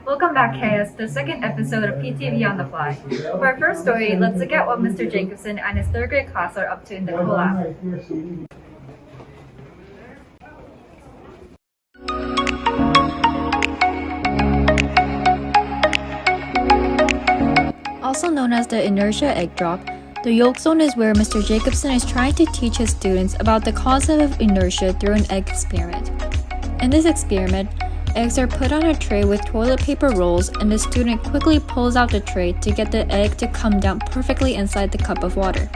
Welcome back, Chaos, to the second episode of PTV On The Fly. For our first story, let's look at what Mr. Jacobson and his third grade class are up to in the collab. Also known as the inertia egg drop, the yolk zone is where Mr. Jacobson is trying to teach his students about the concept of inertia through an egg experiment. In this experiment, eggs are put on a tray with toilet paper rolls, and the student quickly pulls out the tray to get the egg to come down perfectly inside the cup of water.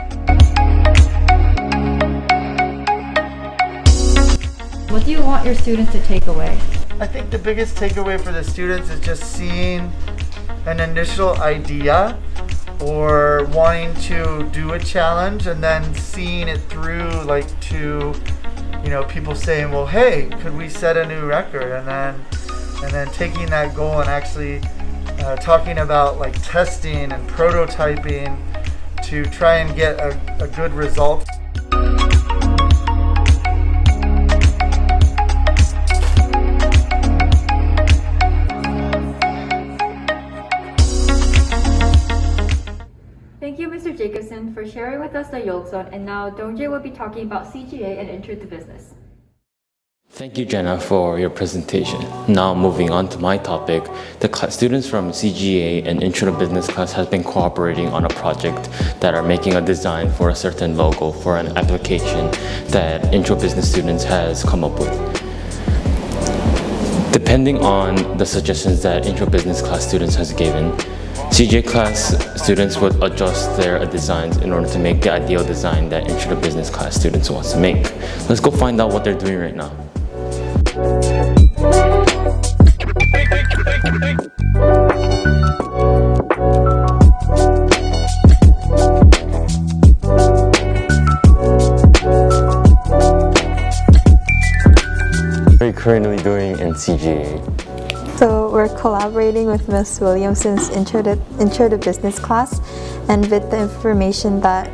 What do you want your students to take away? I think the biggest takeaway for the students is just seeing an initial idea or wanting to do a challenge and then seeing it through to people saying, well, hey, could we set a new record? And then taking that goal and actually talking about testing and prototyping to try and get a good result. Thank you, Mr. Jacobson, for sharing with us the yolk zone, and now Dongjie will be talking about CGA and Intro to Business. Thank you, Jenna, for your presentation. Now moving on to my topic, the students from CGA and Intro to Business class has been cooperating on a project that are making a design for a certain logo for an application that Intro Business students has come up with. Depending on the suggestions that Intro Business class students has given, CGA class students would adjust their designs in order to make the ideal design that Intro to Business class students wants to make. Let's go find out what they're doing right now. What are you currently doing in CGA? So we're collaborating with Ms. Williamson's Intro to Business class, and with the information that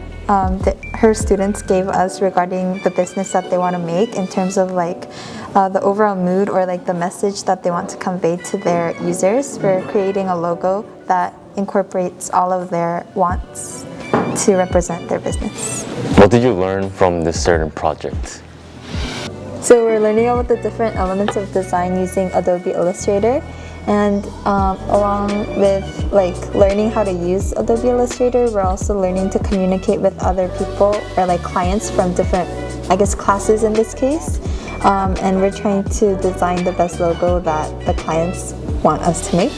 her students gave us regarding the business that they want to make in terms of the overall mood or the message that they want to convey to their users. We're creating a logo that incorporates all of their wants to represent their business. What did you learn from this certain project? So we're learning about the different elements of design using Adobe Illustrator, and along with learning how to use Adobe Illustrator, we're also learning to communicate with other people or clients from different, classes in this case, and we're trying to design the best logo that the clients want us to make.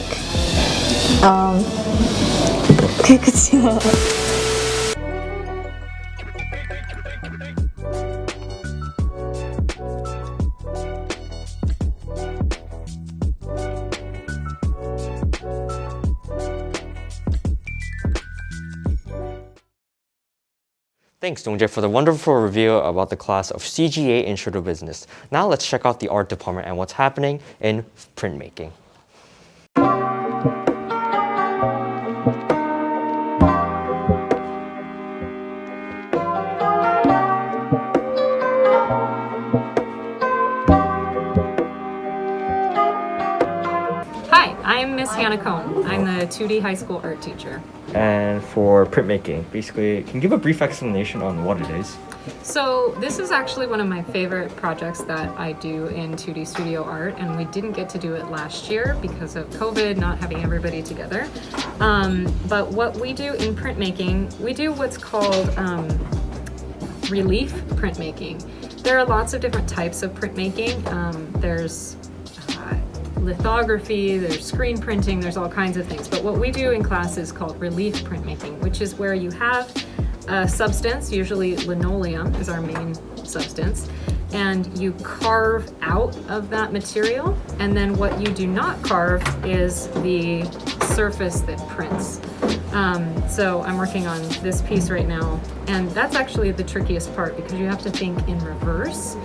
Thanks, Dongjie, for the wonderful review about the class of CGA Intro to Business. Now let's check out the art department and what's happening in printmaking. Hi, I'm Miss Hannah Cohn. I'm the 2D high school art teacher. And for printmaking, basically, can you give a brief explanation on what it is? So this is actually one of my favorite projects that I do in 2D studio art, and we didn't get to do it last year because of COVID, not having everybody together. But what we do in printmaking, we do what's called relief printmaking. There are lots of different types of printmaking. There's lithography, there's screen printing, there's all kinds of things. But what we do in class is called relief printmaking, which is where you have a substance, usually linoleum is our main substance, and you carve out of that material, and then what you do not carve is the surface that prints. So I'm working on this piece right now, and that's actually the trickiest part because you have to think in reverse.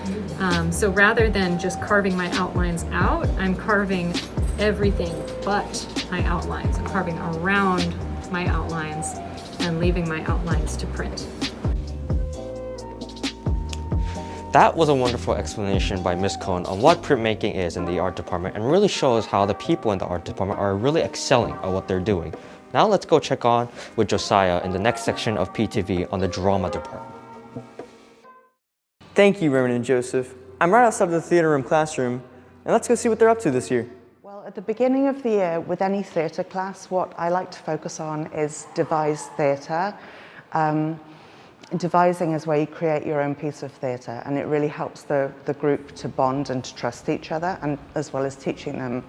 So rather than just carving my outlines out, I'm carving everything but my outlines. I'm carving around my outlines and leaving my outlines to print. That was a wonderful explanation by Ms. Cohn on what printmaking is in the art department and really shows how the people in the art department are really excelling at what they're doing. Now let's go check on with Josiah in the next section of PTV on the drama department. Thank you, Roman and Joseph. I'm right outside of the theater room classroom, and let's go see what they're up to this year. Well, at the beginning of the year, with any theatre class, what I like to focus on is devised theatre. Devising is where you create your own piece of theatre, and it really helps the group to bond and to trust each other, and as well as teaching them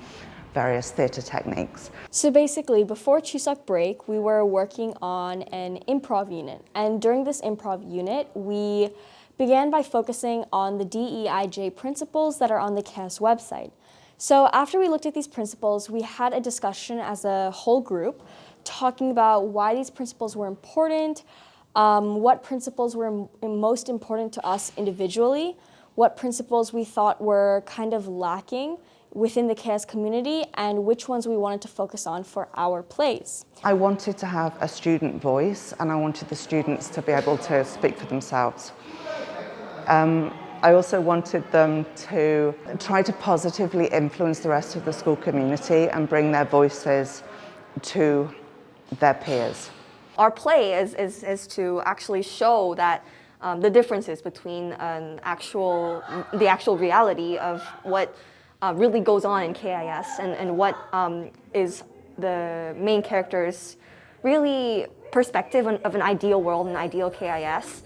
various theatre techniques. So basically, before Chuseok break, we were working on an improv unit, and during this improv unit, we began by focusing on the DEIJ principles that are on the KS website. So after we looked at these principles, we had a discussion as a whole group talking about why these principles were important, what principles were most important to us individually, what principles we thought were kind of lacking within the KS community, and which ones we wanted to focus on for our plays. I wanted to have a student voice, and I wanted the students to be able to speak for themselves. I also wanted them to try to positively influence the rest of the school community and bring their voices to their peers. Our play is to actually show that the differences between the actual reality of what really goes on in KIS and what is the main character's really perspective of an ideal world, an ideal KIS.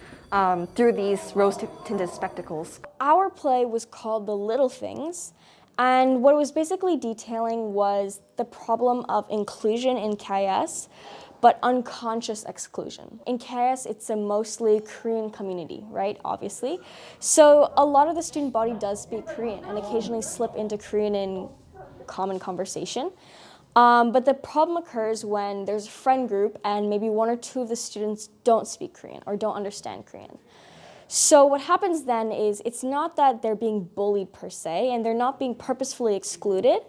Through these rose-tinted spectacles. Our play was called The Little Things, and what it was basically detailing was the problem of inclusion in KIS, but unconscious exclusion. In KIS, it's a mostly Korean community, right, obviously. So a lot of the student body does speak Korean and occasionally slip into Korean in common conversation. But the problem occurs when there's a friend group and maybe one or two of the students don't speak Korean or don't understand Korean. So what happens then is it's not that they're being bullied per se and they're not being purposefully excluded,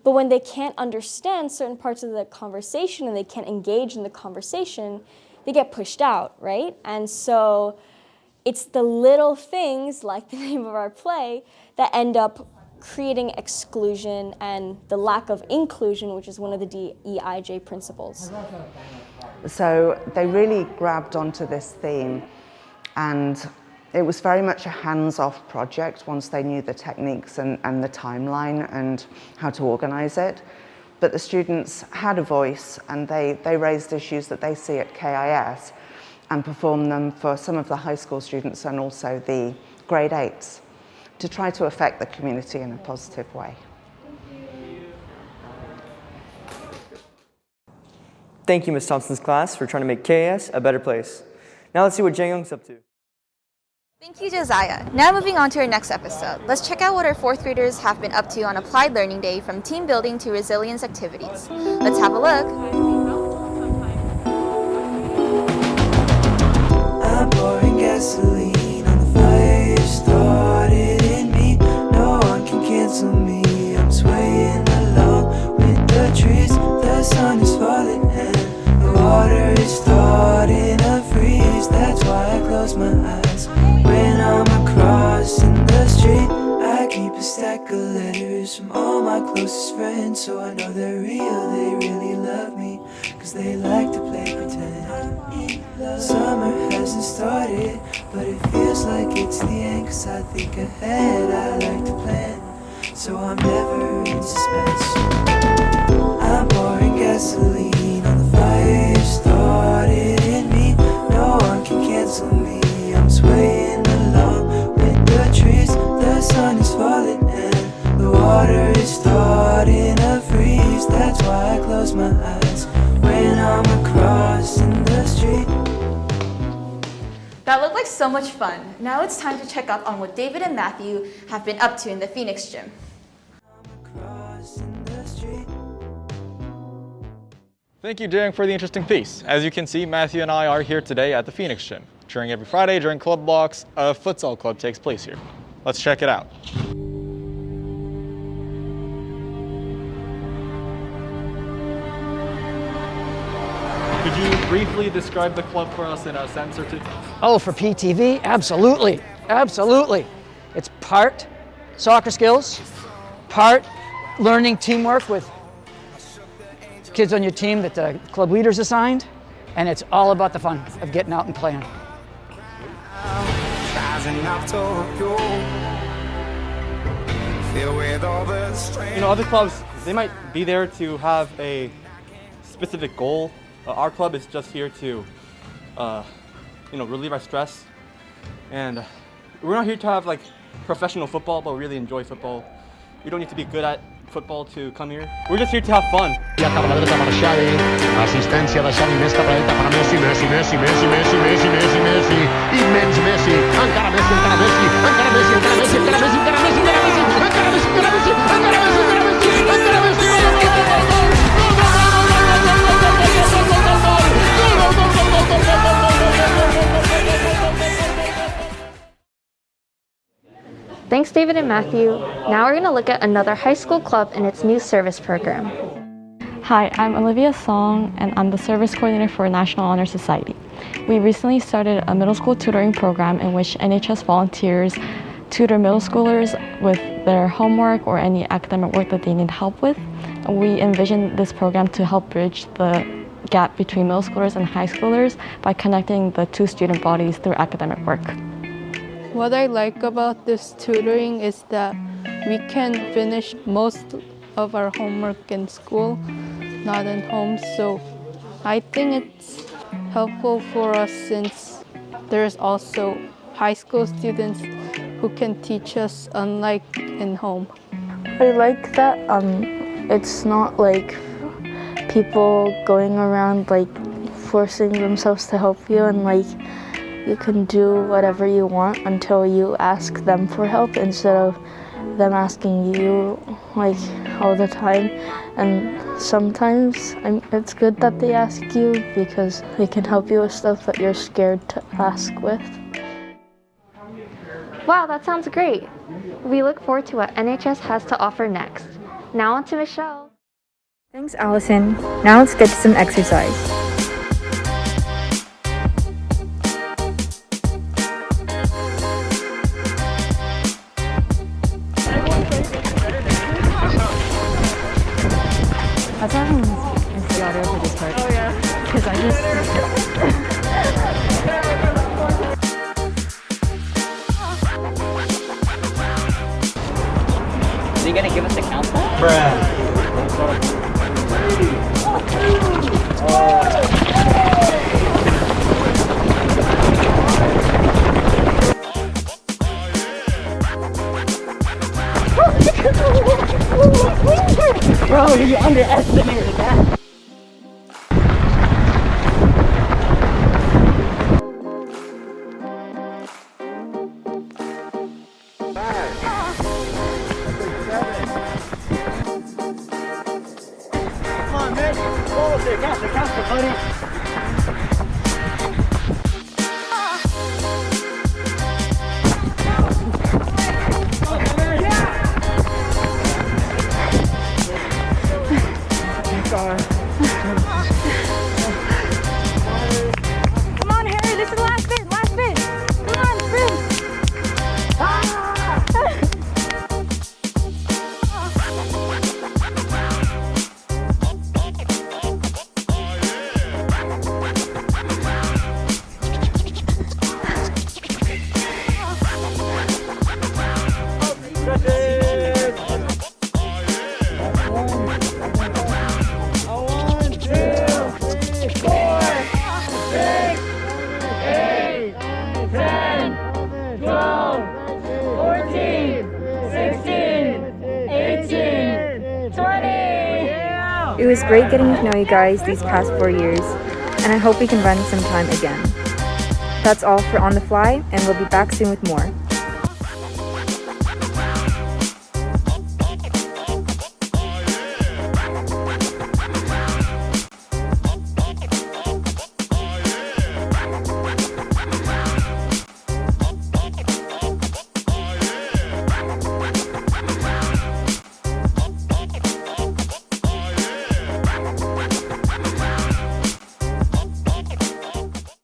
but when they can't understand certain parts of the conversation and they can't engage in the conversation, they get pushed out, right? And so it's the little things, like the name of our play, that end up creating exclusion and the lack of inclusion, which is one of the DEIJ principles. So they really grabbed onto this theme, and it was very much a hands-off project once they knew the techniques and the timeline and how to organize it. But the students had a voice, and they raised issues that they see at KIS and performed them for some of the high school students and also the grade 8s. To try to affect the community in a positive way. Thank you, Ms. Thompson's class, for trying to make KS a better place. Now let's see what Jae-young's up to. Thank you, Josiah. Now moving on to our next episode. Let's check out what our 4th graders have been up to on Applied Learning Day, from team building to resilience activities. Let's have a look. I'm pouring gasoline on the fire started in me. No one can cancel me. I'm swaying along with the trees. The sun is falling and the water is starting to freeze. That's why I close my eyes when I'm crossing the street. I keep a stack of letters from all my closest friends, so I know they're real, they really love me, cause they like to play pretend. Summer hasn't started, but it feels like it's the end, cause I think ahead, I like to plan, so I'm never in suspense. I'm pouring gasoline on the fire started in me. No one can cancel me. I'm swaying along with the trees. The sun is falling and the water is starting to freeze. That's why I close my eyes when I'm crossing the street. That looked like so much fun. Now it's time to check up on what David and Matthew have been up to in the Phoenix gym. Thank you, Jae-young, for the interesting piece. As you can see, Matthew and I are here today at the Phoenix gym. During every Friday, during club blocks, a futsal club takes place here. Let's check it out. Could you briefly describe the club for us in a sentence or two? Oh, for PTV? Absolutely. Absolutely. It's part soccer skills, part learning teamwork with kids on your team that the club leaders assigned, and it's all about the fun of getting out and playing. You know, other clubs, they might be there to have a specific goal. Our club is just here to, relieve our stress. And we're not here to have like professional football, but we really enjoy football. You don't need to be good at football to come here. We're just here to have fun. Assistència de Xavi, més cap a dreta per a Messi, Messi, Messi, Messi, Messi, Messi, Messi, Messi, immens Messi, encara Messi, encara Messi, encara Messi, encara Messi, encara Messi, encara Messi, encara Messi, encara Messi, encara Messi, encara Messi, encara Messi, encara Messi, Thanks, David and Matthew. Now we're going to look at another high school club and its new service program. Hi, I'm Olivia Song, and I'm the service coordinator for National Honor Society. We recently started a middle school tutoring program in which NHS volunteers tutor middle schoolers with their homework or any academic work that they need help with. We envision this program to help bridge the gap between middle schoolers and high schoolers by connecting the two student bodies through academic work. What I like about this tutoring is that we can finish most of our homework in school, not in home. So I think it's helpful for us since there's also high school students who can teach us unlike in home. I like that it's not like people going around like forcing themselves to help you, and like you can do whatever you want until you ask them for help instead of them asking you like all the time. And sometimes it's good that they ask you because they can help you with stuff that you're scared to ask with. Wow, that sounds great. We look forward to what NHS has to offer next. Now on to Michelle. Thanks, Allison. Now let's get to some exercise. I thought I was the audio for this part. Oh yeah. Because I just... Are you gonna give us a countdown? Bro, you underestimated that. Come on, man. Hold it. Got the buddy. Come on, Harry, this is the last bit, Come on, sprint. It was great getting to know you guys these past 4 years, and I hope we can run sometime again. That's all for On The Fly, and we'll be back soon with more.